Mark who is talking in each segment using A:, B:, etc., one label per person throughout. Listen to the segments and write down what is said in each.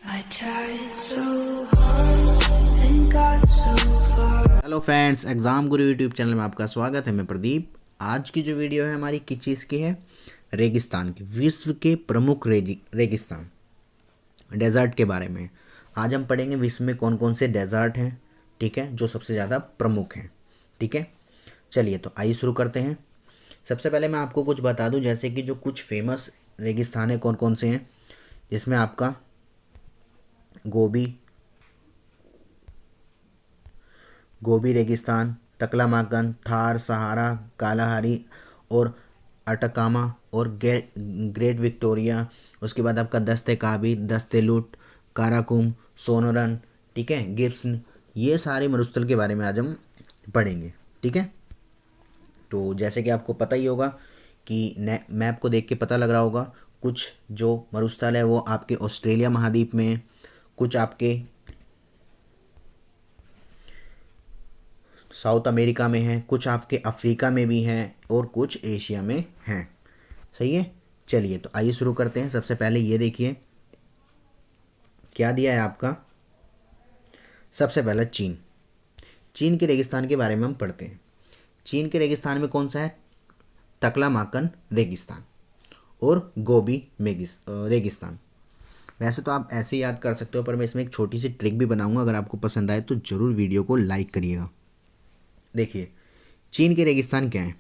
A: I tried so hard and got so far.
B: Hello friends, exam Guru YouTube channel में आपका स्वागत है। मैं प्रदीप। आज की जो वीडियो है हमारी किस चीज़ की है? रेगिस्तान की। विश्व के प्रमुख रेगिस्तान डेजर्ट के बारे में आज हम पढ़ेंगे। विश्व में कौन कौन से डेजर्ट हैं, ठीक है, जो सबसे ज़्यादा प्रमुख हैं, ठीक है। चलिए तो आइए शुरू करते हैं। सबसे पहले मैं आपको कुछ बता दूं, जैसे कि जो कुछ फेमस रेगिस्तान है कौन कौन से हैं, जिसमें आपका गोबी रेगिस्तान, तकलामाकन, थार, सहारा, कालाहारी और अटकामा और ग्रेट विक्टोरिया। उसके बाद आपका दस्ते काबी, दस्ते लुट, काराकुम, सोनोरन, ठीक है, गिब्सन। ये सारे मरुस्थल के बारे में आज हम पढ़ेंगे, ठीक है। तो जैसे कि आपको पता ही होगा कि मैप को देख के पता लग रहा होगा, कुछ जो मरुस्थल है वो आपके ऑस्ट्रेलिया महाद्वीप में है, कुछ आपके साउथ अमेरिका में है, कुछ आपके अफ्रीका में भी हैं और कुछ एशिया में हैं। सही है। चलिए तो आइए शुरू करते हैं। सबसे पहले ये देखिए क्या दिया है आपका। सबसे पहला चीन के रेगिस्तान के बारे में हम पढ़ते हैं। चीन के रेगिस्तान में कौन सा है? तकलामाकन रेगिस्तान और गोबी रेगिस्तान। वैसे तो आप ऐसे याद कर सकते हो, पर मैं इसमें एक छोटी सी ट्रिक भी बनाऊंगा। अगर आपको पसंद आए तो ज़रूर वीडियो को लाइक करिएगा। देखिए चीन के रेगिस्तान क्या है।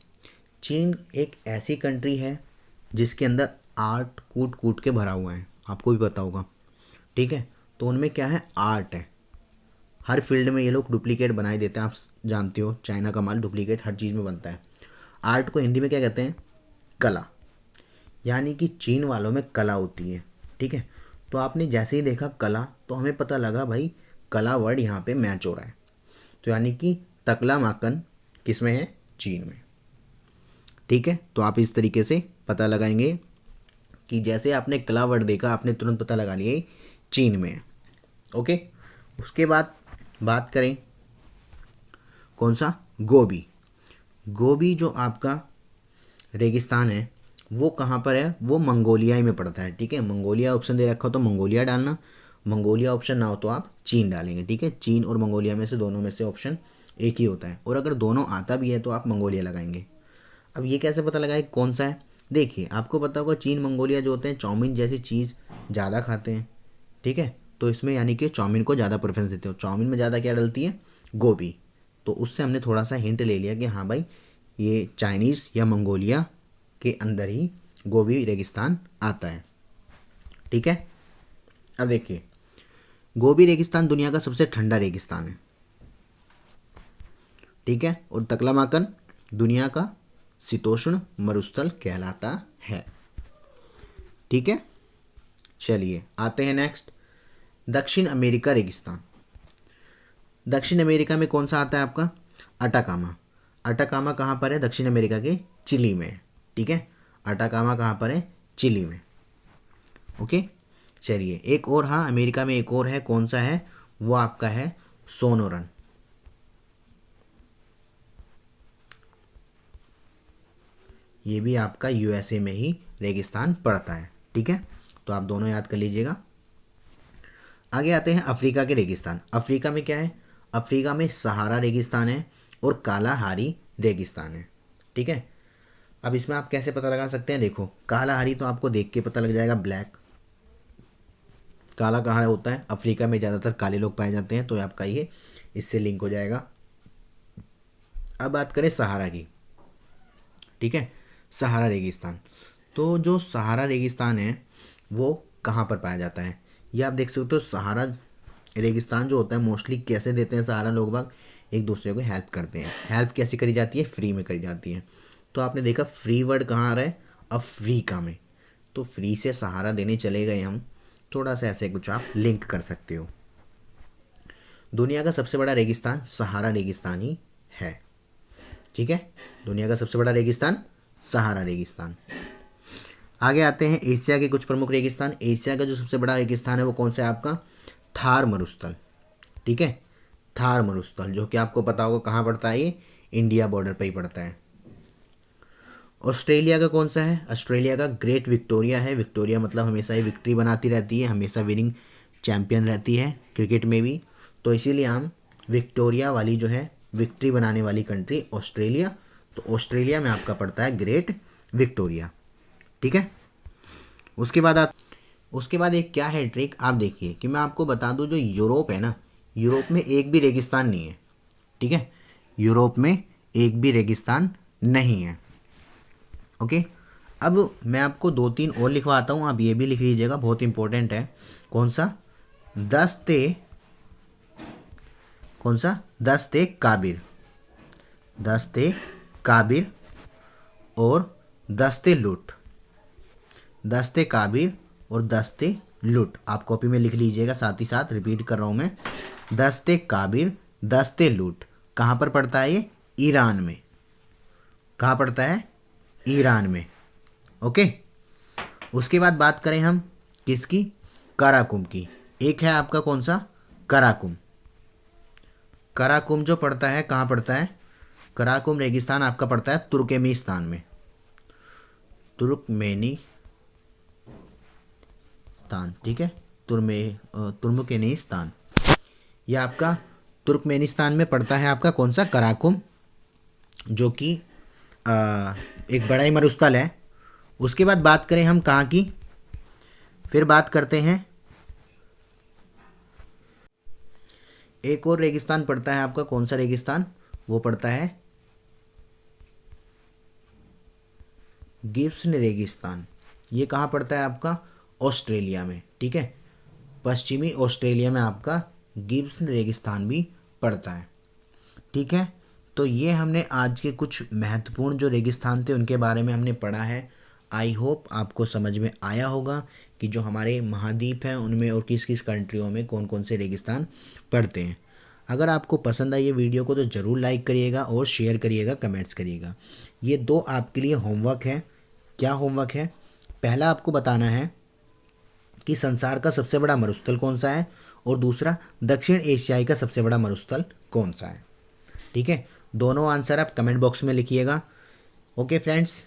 B: चीन एक ऐसी कंट्री है जिसके अंदर आर्ट कूट कूट के भरा हुआ है, आपको भी पता होगा, ठीक है। तो उनमें क्या है? आर्ट है। हर फील्ड में ये लोग डुप्लीकेट बनाए देते हैं। आप जानते हो चाइना का माल डुप्लीकेट हर चीज़ में बनता है। आर्ट को हिंदी में क्या कहते हैं? कला। यानी कि चीन वालों में कला होती है, ठीक है। तो आपने जैसे ही देखा कला, तो हमें पता लगा भाई कला वर्ड यहाँ पे मैच हो रहा है। तो यानी कि तकलामाकन किस में है? चीन में, ठीक है। तो आप इस तरीके से पता लगाएंगे कि जैसे आपने कला वर्ड देखा, आपने तुरंत पता लगा लिया चीन में है, ओके। उसके बाद बात करें कौन सा? गोबी जो आपका रेगिस्तान है वो कहाँ पर है? वो मंगोलिया ही में पड़ता है, ठीक है। मंगोलिया ऑप्शन दे रखा हो तो मंगोलिया डालना, मंगोलिया ऑप्शन ना हो तो आप चीन डालेंगे, ठीक है। चीन और मंगोलिया में से दोनों में से ऑप्शन एक ही होता है, और अगर दोनों आता भी है तो आप मंगोलिया लगाएंगे। अब ये कैसे पता लगाए कौन सा है? देखिए आपको पता होगा चीन मंगोलिया जो होते हैं चाउमीन जैसी चीज़ ज़्यादा खाते हैं, ठीक है। तो इसमें यानी कि चाउमीन को ज़्यादा प्रेफरेंस देते हो। चाउमीन में ज़्यादा क्या डलती है? गोभी। तो उससे हमने थोड़ा सा हिंट ले लिया कि हाँ भाई ये चाइनीज़ या मंगोलिया के अंदर ही गोबी रेगिस्तान आता है, ठीक है। अब देखिए गोबी रेगिस्तान दुनिया का सबसे ठंडा रेगिस्तान है, ठीक है। और तकलामाकन दुनिया का शीतोष्ण मरुस्थल कहलाता है, ठीक है। चलिए आते हैं नेक्स्ट, दक्षिण अमेरिका रेगिस्तान। दक्षिण अमेरिका में कौन सा आता है आपका? अटाकामा। अटाकामा कहाँ पर है? दक्षिण अमेरिका के चिली में है, ठीक है। अटाकामा कहाँ पर है? चिली में, ओके। चलिए एक और, हाँ अमेरिका में एक और है, कौन सा है? वो आपका है सोनोरन। ये भी आपका यूएसए में ही रेगिस्तान पड़ता है, ठीक है। तो आप दोनों याद कर लीजिएगा। आगे आते हैं अफ्रीका के रेगिस्तान। अफ्रीका में क्या है? अफ्रीका में सहारा रेगिस्तान है और कालाहारी रेगिस्तान है, ठीक है। अब इसमें आप कैसे पता लगा सकते हैं? देखो कालाहारी तो आपको देख के पता लग जाएगा, ब्लैक। काला कहाँ होता है? अफ्रीका में ज़्यादातर काले लोग पाए जाते हैं, तो आपका ये इससे लिंक हो जाएगा। अब बात करें सहारा की, ठीक है। सहारा रेगिस्तान, तो जो सहारा रेगिस्तान है वो कहाँ पर पाया जाता है? ये आप देख सकते हो। सहारा रेगिस्तान जो होता है मोस्टली कैसे देते हैं सहारा लोग बाग? एक दूसरे को हेल्प करते हैं। हेल्प कैसे करी जाती है? फ्री में करी जाती है। तो आपने देखा फ्री वर्ड कहाँ आ रहा है? अफ्रीका में। तो फ्री से सहारा देने चले गए हम, थोड़ा सा ऐसे कुछ आप लिंक कर सकते हो। दुनिया का सबसे बड़ा रेगिस्तान सहारा रेगिस्तान ही है, ठीक है। दुनिया का सबसे बड़ा रेगिस्तान सहारा रेगिस्तान। आगे आते हैं एशिया के कुछ प्रमुख रेगिस्तान। एशिया का जो सबसे बड़ा रेगिस्तान है वो कौन सा है आपका? थार मरुस्थल, ठीक है। थार मरुस्थल जो कि आपको पता होगा कहाँ पड़ता है? ये इंडिया बॉर्डर पर ही पड़ता है। ऑस्ट्रेलिया का कौन सा है? ऑस्ट्रेलिया का ग्रेट विक्टोरिया है। विक्टोरिया मतलब हमेशा ही विक्ट्री बनाती रहती है, हमेशा विनिंग चैम्पियन रहती है क्रिकेट में भी, तो इसीलिए हम विक्टोरिया वाली जो है विक्ट्री बनाने वाली कंट्री ऑस्ट्रेलिया, तो ऑस्ट्रेलिया में आपका पड़ता है ग्रेट विक्टोरिया। ठीक है, उसके बाद एक क्या है ट्रिक, आप देखिए कि मैं आपको बता दूं, जो यूरोप है ना, यूरोप में एक भी रेगिस्तान नहीं है। ठीक है, यूरोप में एक भी रेगिस्तान नहीं है। ओके, अब मैं आपको 2-3 और लिखवाता हूँ, आप ये भी लिख लीजिएगा, बहुत इंपॉर्टेंट है। कौन सा? दस्ते काबिर, दस्ते काबिर और दस्ते लुट, दस्ते काबिर और दस्ते लुट, आप कॉपी में लिख लीजिएगा, साथ ही साथ रिपीट कर रहा हूँ मैं, दस्ते काबिर दस्ते लुट कहाँ पर पड़ता है? ये ईरान में। कहाँ पड़ता है? ईरान में। ओके, उसके बाद बात करें हम किसकी? काराकुम की। एक है आपका कौन सा? काराकुम। काराकुम जो पड़ता है कहाँ पड़ता है? काराकुम रेगिस्तान आपका पड़ता है तुर्कमेनिस्तान में, तुर्कमेनिस्तान। ठीक है, तुर्कमेनिस्तान, यह आपका तुर्कमेनिस्तान में पड़ता है आपका कौन सा? काराकुम, जो कि एक बड़ा ही मरुस्थल है। उसके बाद बात करें हम कहाँ की? फिर बात करते हैं, एक और रेगिस्तान पड़ता है आपका, कौन सा रेगिस्तान? वो पड़ता है गिब्सन रेगिस्तान। ये कहाँ पड़ता है आपका? ऑस्ट्रेलिया में। ठीक है, पश्चिमी ऑस्ट्रेलिया में आपका गिब्सन रेगिस्तान भी पड़ता है। ठीक है, तो ये हमने आज के कुछ महत्वपूर्ण जो रेगिस्तान थे उनके बारे में हमने पढ़ा है। आई होप आपको समझ में आया होगा कि जो हमारे महाद्वीप हैं उनमें और किस किस कंट्रियों में कौन कौन से रेगिस्तान पड़ते हैं। अगर आपको पसंद आई ये वीडियो को तो ज़रूर लाइक करिएगा और शेयर करिएगा, कमेंट्स करिएगा। ये 2 आपके लिए होमवर्क है। क्या होमवर्क है? पहला आपको बताना है कि संसार का सबसे बड़ा मरुस्थल कौन सा है, और दूसरा दक्षिण एशियाई का सबसे बड़ा मरुस्थल कौन सा है। ठीक है, दोनों आंसर आप कमेंट बॉक्स में लिखिएगा। ओके फ्रेंड्स,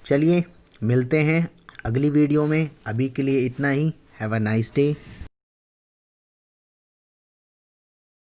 B: चलिए मिलते हैं अगली वीडियो में। अभी के लिए इतना ही। Have a nice day.